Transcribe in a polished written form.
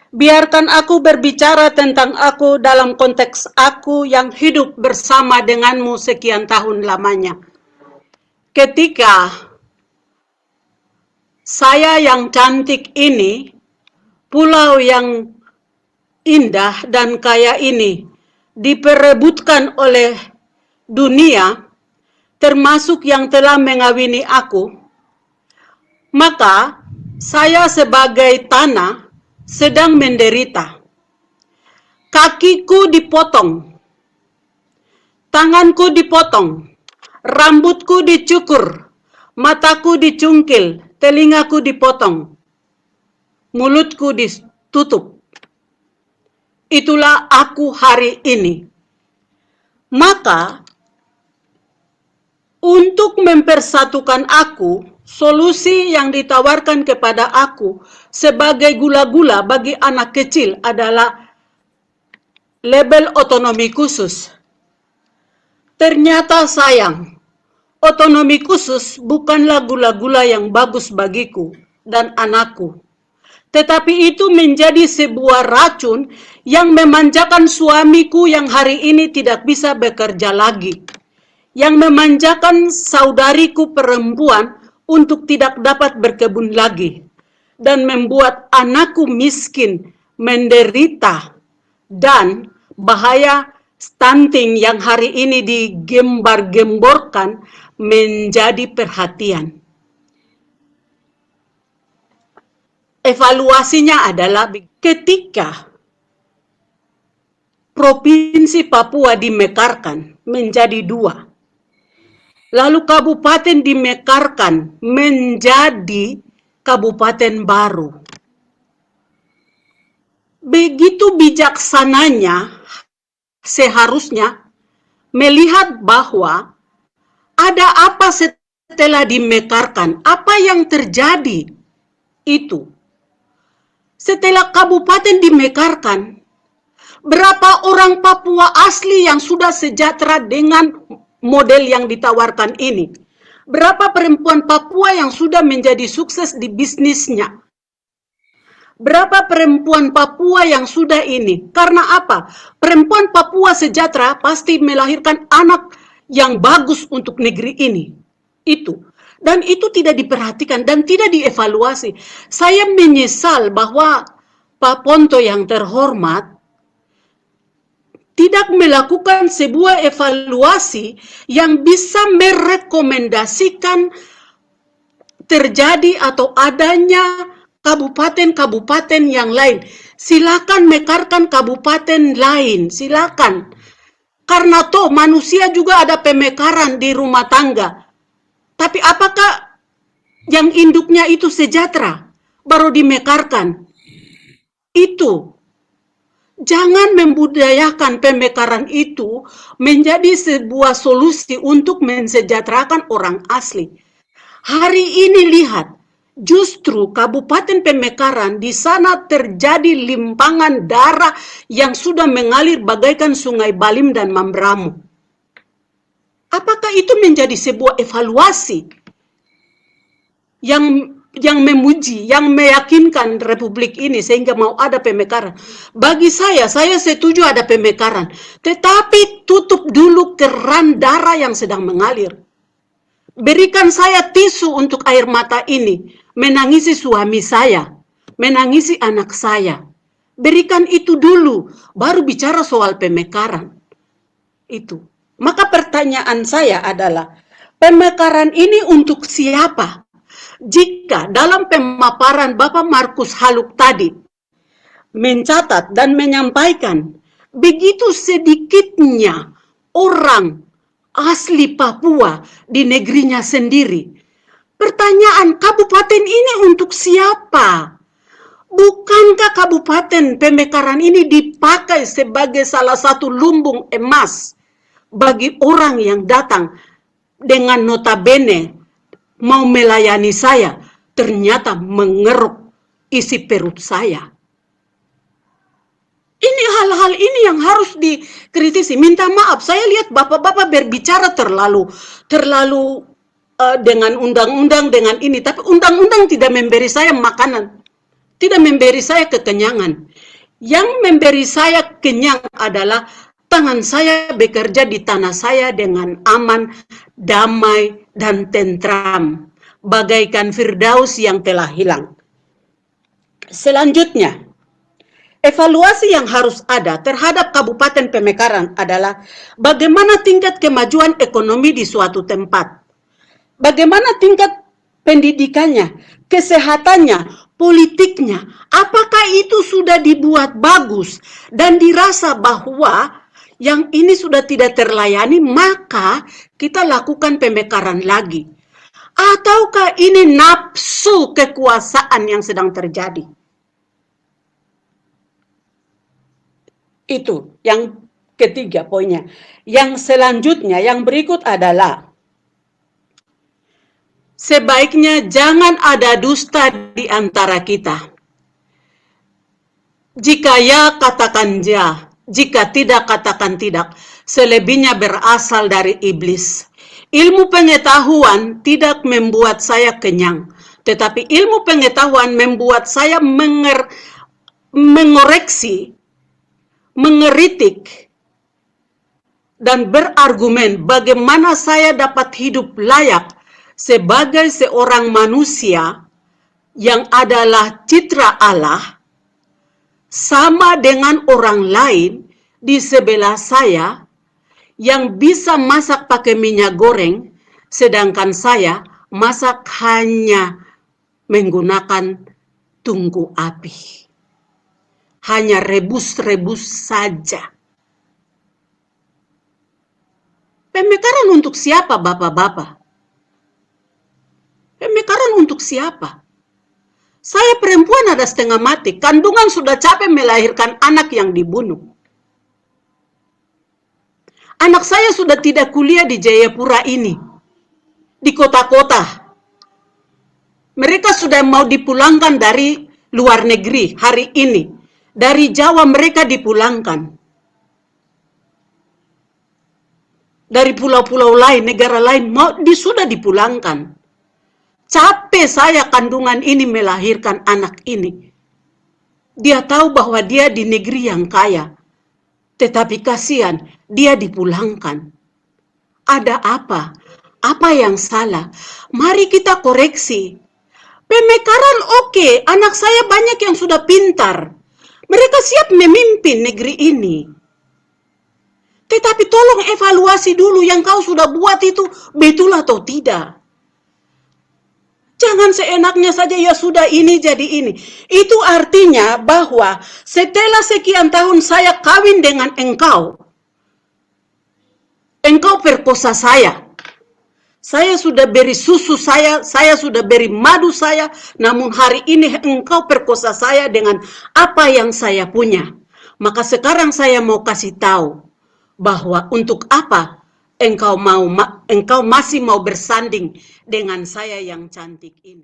Biarkan aku berbicara tentang aku dalam konteks aku yang hidup bersama denganmu sekian tahun lamanya. Ketika saya yang cantik ini, pulau yang indah dan kaya ini diperebutkan oleh dunia, termasuk yang telah mengawini aku, maka saya sebagai tanah sedang menderita. Kakiku dipotong, tanganku dipotong, rambutku dicukur, mataku dicungkil, telingaku dipotong, mulutku ditutup. Itulah aku hari ini. Maka, untuk mempersatukan aku, solusi yang ditawarkan kepada aku sebagai gula-gula bagi anak kecil adalah label otonomi khusus. Ternyata sayang, otonomi khusus bukanlah gula-gula yang bagus bagiku dan anakku. Tetapi itu menjadi sebuah racun yang memanjakan suamiku yang hari ini tidak bisa bekerja lagi. Yang memanjakan saudariku perempuan untuk tidak dapat berkebun lagi. Dan membuat anakku miskin, menderita, dan bahaya stunting yang hari ini digembar-gemborkan menjadi perhatian. Evaluasinya adalah ketika Provinsi Papua dimekarkan menjadi 2, lalu kabupaten dimekarkan menjadi kabupaten baru. Begitu bijaksananya seharusnya melihat bahwa ada apa setelah dimekarkan, apa yang terjadi itu. Setelah kabupaten dimekarkan, berapa orang Papua asli yang sudah sejahtera dengan model yang ditawarkan ini? Berapa perempuan Papua yang sudah menjadi sukses di bisnisnya? Berapa perempuan Papua yang sudah ini? Karena apa? Perempuan Papua sejahtera pasti melahirkan anak yang bagus untuk negeri ini. Itu. Dan itu tidak diperhatikan dan tidak dievaluasi. Saya menyesal bahwa Pak Ponto yang terhormat tidak melakukan sebuah evaluasi yang bisa merekomendasikan terjadi atau adanya kabupaten-kabupaten yang lain. Silakan mekarkan kabupaten lain, silakan. Karena toh manusia juga ada pemekaran di rumah tangga. Tapi apakah yang induknya itu sejahtera baru dimekarkan? Itu. Jangan membudayakan pemekaran itu menjadi sebuah solusi untuk mensejahterakan orang asli. Hari ini lihat, justru Kabupaten Pemekaran di sana terjadi limpangan darah yang sudah mengalir bagaikan Sungai Balim dan Mambramo. Apakah itu menjadi sebuah evaluasi yang memuji, yang meyakinkan Republik ini sehingga mau ada pemekaran? Bagi saya setuju ada pemekaran, tetapi tutup dulu keran darah yang sedang mengalir. Berikan saya tisu untuk air mata ini, menangisi suami saya, menangisi anak saya. Berikan itu dulu, baru bicara soal pemekaran. Itu. Maka pertanyaan saya adalah, pemekaran ini untuk siapa? Jika dalam pemaparan Bapak Markus Haluk tadi mencatat dan menyampaikan begitu sedikitnya orang asli Papua di negerinya sendiri, pertanyaan, kabupaten ini untuk siapa? Bukankah kabupaten Pemekaran ini dipakai sebagai salah satu lumbung emas bagi orang yang datang dengan notabene mau melayani saya, ternyata mengeruk isi perut saya. Ini hal-hal ini yang harus dikritisi. Minta maaf, saya lihat bapak-bapak berbicara terlalu dengan undang-undang, dengan ini, tapi undang-undang tidak memberi saya makanan. tidak memberi saya kekenyangan. Yang memberi saya kenyang adalah tangan saya bekerja di tanah saya dengan aman, damai, dan tentram, bagaikan Firdaus yang telah hilang. Selanjutnya, evaluasi yang harus ada terhadap Kabupaten Pemekaran adalah bagaimana tingkat kemajuan ekonomi di suatu tempat, bagaimana tingkat pendidikannya, kesehatannya, politiknya, apakah itu sudah dibuat bagus dan dirasa bahwa yang ini sudah tidak terlayani, maka kita lakukan pemekaran lagi. Ataukah ini nafsu kekuasaan yang sedang terjadi? Itu yang ketiga poinnya. Yang selanjutnya, yang berikut adalah sebaiknya jangan ada dusta di antara kita. Jika ya, katakan ya. Jika tidak, katakan tidak. Selebihnya berasal dari iblis. Ilmu pengetahuan tidak membuat saya kenyang, tetapi ilmu pengetahuan membuat saya mengoreksi, mengeritik, dan berargumen bagaimana saya dapat hidup layak sebagai seorang manusia yang adalah citra Allah, sama dengan orang lain di sebelah saya yang bisa masak pakai minyak goreng, sedangkan saya masak hanya menggunakan tungku api. Hanya rebus-rebus saja. Pemekaran untuk siapa, bapak-bapak? Pemekaran untuk siapa? Saya perempuan ada setengah mati, kandungan sudah capek melahirkan anak yang dibunuh. Anak saya sudah tidak kuliah di Jayapura ini, di kota-kota. Mereka sudah mau dipulangkan dari luar negeri hari ini. Dari Jawa mereka dipulangkan. Dari pulau-pulau lain, negara lain sudah dipulangkan. Capek saya kandungan ini melahirkan anak ini. Dia tahu bahwa dia di negeri yang kaya. Tetapi kasihan, dia dipulangkan. Ada apa? Apa yang salah? Mari kita koreksi. Pemekaran oke, anak saya banyak yang sudah pintar. Mereka siap memimpin negeri ini. Tetapi tolong evaluasi dulu yang kau sudah buat itu betul atau tidak. Jangan seenaknya saja, ya sudah ini jadi ini. Itu artinya bahwa setelah sekian tahun saya kawin dengan engkau perkosa saya. Saya sudah beri susu saya sudah beri madu saya, namun hari ini engkau perkosa saya dengan apa yang saya punya. Maka sekarang saya mau kasih tahu bahwa untuk apa engkau masih mau bersanding dengan saya yang cantik ini.